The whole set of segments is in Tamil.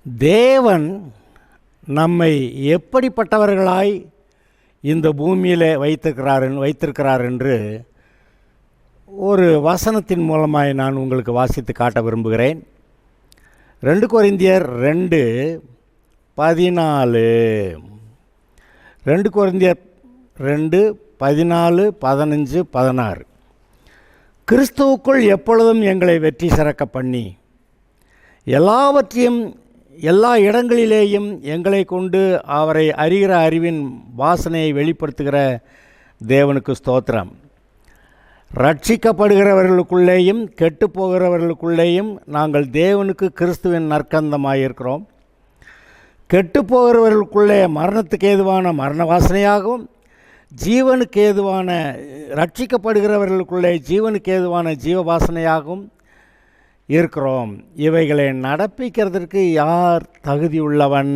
தேவன் நம்மை எப்படிப்பட்டவர்களாய் இந்த பூமியில் வைத்திருக்கிறார் என்று ஒரு வசனத்தின் மூலமாய் நான் உங்களுக்கு வாசித்து காட்ட விரும்புகிறேன். 2 கொரிந்தியர் 2:14. 2 கொரிந்தியர் 2:14, 15, 16. கிறிஸ்துவுக்குள் எப்பொழுதும் எங்களை வெற்றி சிறக்க பண்ணி எல்லாவற்றையும் எல்லா இடங்களிலேயும் எங்களை கொண்டு அவரை அறிகிற அறிவின் வாசனையை வெளிப்படுத்துகிற தேவனுக்கு ஸ்தோத்திரம். ரட்சிக்கப்படுகிறவர்களுக்குள்ளேயும் கெட்டு போகிறவர்களுக்குள்ளேயும் நாங்கள் தேவனுக்கு கிறிஸ்துவின் நற்கந்தமாயிருக்கிறோம். கெட்டு போகிறவர்களுக்குள்ளே மரணத்துக்கு ஏதுவான மரண வாசனையாகவும், ஜீவனுக்கு ஏதுவான ரட்சிக்கப்படுகிறவர்களுக்குள்ளே ஜீவனுக்கு ஏதுவான ஜீவ வாசனையாகவும் இருக்கிறோம். இவைகளை நடப்பிக்கிறதற்கு யார் தகுதியுள்ளவன்?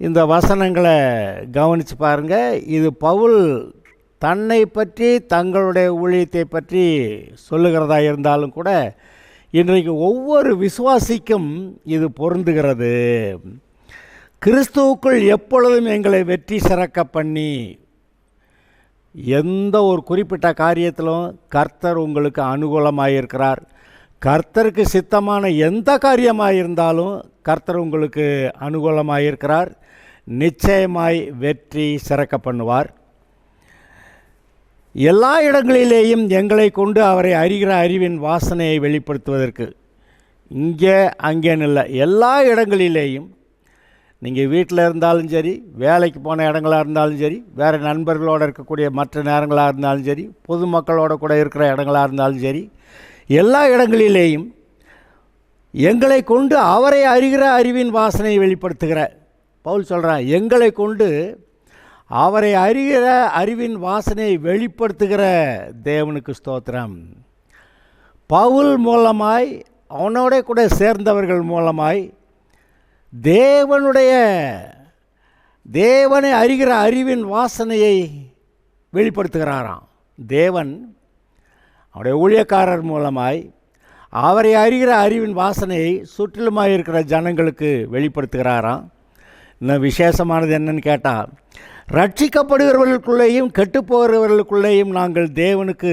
இந்த வசனங்களை கவனித்து பாருங்கள். இது பவுல் தன்னை பற்றி தங்களுடைய ஊழியத்தை பற்றி சொல்லுகிறதா இருந்தாலும் கூட இன்றைக்கு ஒவ்வொரு விசுவாசிக்கும் இது பொருந்துகிறது. கிறிஸ்துவுக்குள் எப்பொழுதும் எங்களை வெற்றி சிறக்க பண்ணி, எந்த ஒரு குறிப்பிட்ட காரியத்திலும் கர்த்தர் உங்களுக்கு அனுகூலமாக இருக்கிறார். கர்த்தருக்கு சித்தமான எந்த காரியமாக இருந்தாலும் கர்த்தர் உங்களுக்கு அனுகூலமாக இருக்கிறார். நிச்சயமாய் வெற்றி சிறக்க பண்ணுவார். எல்லா இடங்களிலேயும் எங்களை கொண்டு அவரை அறிகிற அறிவின் வாசனையை வெளிப்படுத்துவதற்கு, இங்கே அங்கேன்னு இல்லை, எல்லா இடங்களிலேயும், நீங்கள் வீட்டில் இருந்தாலும் சரி, வேலைக்கு போன இடங்களாக இருந்தாலும் சரி, வேறு நண்பர்களோடு இருக்கக்கூடிய மற்ற நேரங்களாக இருந்தாலும் சரி, பொதுமக்களோட கூட இருக்கிற இடங்களாக இருந்தாலும் சரி, எல்லா இடங்களிலேயும் எங்களை கொண்டு அவரை அறிகிற அறிவின் வாசனையை வெளிப்படுத்துகிற பவுல் சொல்கிறான். எங்களை கொண்டு அவரை அறிகிற அறிவின் வாசனையை வெளிப்படுத்துகிற தேவனுக்கு ஸ்தோத்திரம். பவுல் மூலமாய், அவனோட கூட சேர்ந்தவர்கள் மூலமாய் தேவனை அறிகிற அறிவின் வாசனையை வெளிப்படுத்துகிறாராம். தேவன் அவருடைய ஊழியக்காரர் மூலமாய் அவரை அறிகிற அறிவின் வாசனையை சுற்றிலுமாய் இருக்கிற ஜனங்களுக்கு வெளிப்படுத்துகிறாராம். இன்னும் விசேஷமானது என்னன்னு கேட்டால், ரட்சிக்கப்படுகிறவர்களுக்குள்ளேயும் கெட்டுப்போகிறவர்களுக்குள்ளேயும் நாங்கள் தேவனுக்கு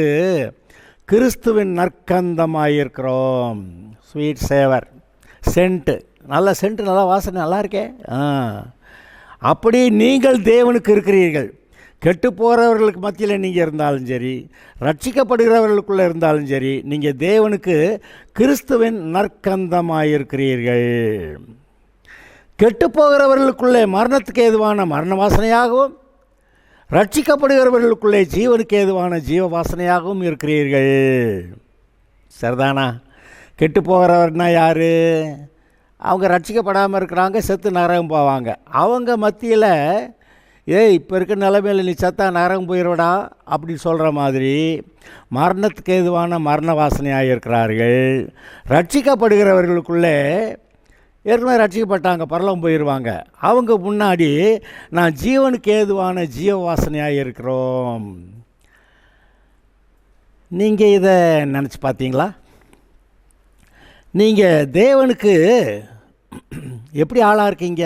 கிறிஸ்துவின் நற்கந்தமாயிருக்கிறோம். ஸ்வீட் சேவர், சென்ட்டு, நல்ல சென்ட்டு, நல்லா வாசனை, நல்லா இருக்கே. அப்படி நீங்கள் தேவனுக்கு இருக்கிறீர்கள். கெட்டு போகிறவர்களுக்கு மத்தியில் நீங்கள் இருந்தாலும் சரி, ரட்சிக்கப்படுகிறவர்களுக்குள்ளே இருந்தாலும் சரி, நீங்கள் தேவனுக்கு கிறிஸ்துவின் நற்கந்தமாயிருக்கிறீர்கள். கெட்டு போகிறவர்களுக்குள்ளே மரணத்துக்கு ஏதுவான மரண வாசனையாகவும், ரட்சிக்கப்படுகிறவர்களுக்குள்ளே ஜீவனுக்கு ஏதுவான ஜீவ வாசனையாகவும் இருக்கிறீர்கள். சரிதானா? கெட்டு போகிறவர்னா யார்? அவங்க ரட்சிக்கப்படாமல் இருக்கிறாங்க, செத்து நரகம் போவாங்க. அவங்க மத்தியில் இப்போ இருக்க நிலைமையில் நீ செத்தா நரகம் போயிடுவடா அப்படி சொல்கிற மாதிரி மரணத்துக்கு ஏதுவான மரண வாசனையாக இருக்கிறார்கள். ரட்சிக்கப்படுகிறவர்களுக்குள்ளே ஏற்கனவே ரட்சிக்கப்பட்டாங்க, பரலோகம் போயிடுவாங்க. அவங்க முன்னாடி நான் ஜீவனுக்கு ஏதுவான ஜீவ வாசனையாக இருக்கிறோம். நீங்கள் இதை நினச்சி பார்த்தீங்களா? நீங்கள் தேவனுக்கு எப்படி ஆளாக இருக்கீங்க?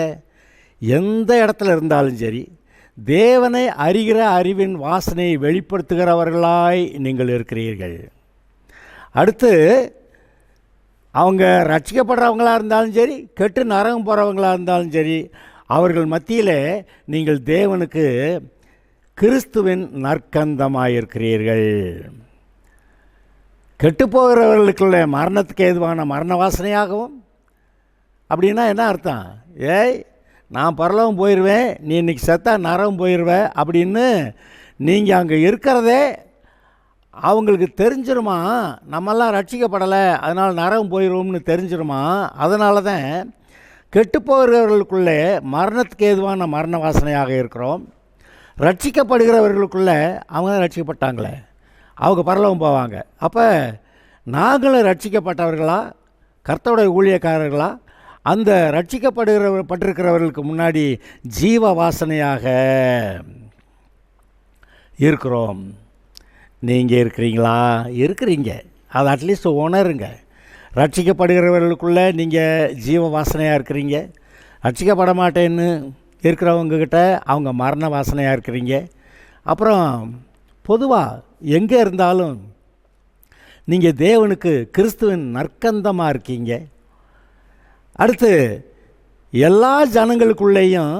எந்த இடத்துல இருந்தாலும் சரி, தேவனை அறிகிற அறிவின் வாசனையை வெளிப்படுத்துகிறவர்களாய் நீங்கள் இருக்கிறீர்கள். அடுத்து, அவங்க ரட்சிக்கப்படுறவங்களாக இருந்தாலும் சரி, கெட்டு நரகம் போகிறவங்களாக இருந்தாலும் சரி, அவர்கள் மத்தியில் நீங்கள் தேவனுக்கு கிறிஸ்துவின் நற்கந்தமாயிருக்கிறீர்கள். கெட்டுப்போகிறவர்களுக்குள்ள மரணத்துக்கு ஏதுவான மரண வாசனையாகவும், அப்படின்னா என்ன அர்த்தம்? நான் பரலோகம் போயிடுவேன், நீ இன்றைக்கி செத்தா நரகம் போயிடுவேன் அப்படின்னு நீங்கள் அங்கே இருக்கிறதே அவங்களுக்கு தெரிஞ்சிருமா. நம்மெல்லாம் ரட்சிக்கப்படலை, அதனால் நரகம் போயிடுவோம்னு தெரிஞ்சிருமா. அதனால தான் கெட்டுப்போகிறவர்களுக்குள்ளே மரணத்துக்கு ஏதுவான மரண வாசனையாக இருக்கிறோம். ரட்சிக்கப்படுகிறவர்களுக்குள்ளே அவங்க தான் ரட்சிக்கப்பட்டாங்களே, அவங்க பரலோகம் போவாங்க. அப்போ நாங்களும் ரட்சிக்கப்பட்டவர்களா, கர்த்தருடைய ஊழியக்காரர்களா, அந்த பட்டிருக்கிறவர்களுக்கு முன்னாடி ஜீவ வாசனையாக இருக்கிறோம். நீங்கள் இருக்கிறீங்களா? இருக்கிறீங்க. அதை அட்லீஸ்ட் உணருங்க. ரட்சிக்கப்படுகிறவர்களுக்குள்ளே நீங்கள் ஜீவ வாசனையாக இருக்கிறீங்க. ரட்சிக்கப்பட மாட்டேன்னு இருக்கிறவங்கக்கிட்ட அவங்க மரண வாசனையாக இருக்கிறீங்க. அப்புறம் பொதுவாக எங்கே இருந்தாலும் நீங்கள் தேவனுக்கு கிறிஸ்துவின் நற்கந்தமாக இருக்கீங்க. அடுத்து எல்லா ஜனங்களுக்குள்ளேயும்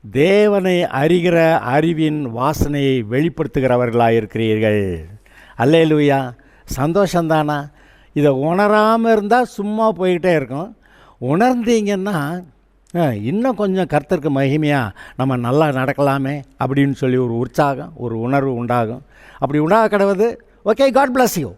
தேவனை அறிகிற அறிவின் வாசனையை வெளிப்படுத்துகிறவர்களாக இருக்கிறீர்கள். அல்லேலூயா! சந்தோஷந்தானா? இதை உணராமல் இருந்தால் சும்மா போய்கிட்டே இருக்கும். உணர்ந்தீங்கன்னா இன்னும் கொஞ்சம் கர்த்தருக்கு மகிமையாக நம்ம நல்லா நடக்கலாமே அப்படின்னு சொல்லி ஒரு உற்சாகம், ஒரு உணர்வு உண்டாகும். அப்படி உண்டாக கிடவது. Okay, god bless you.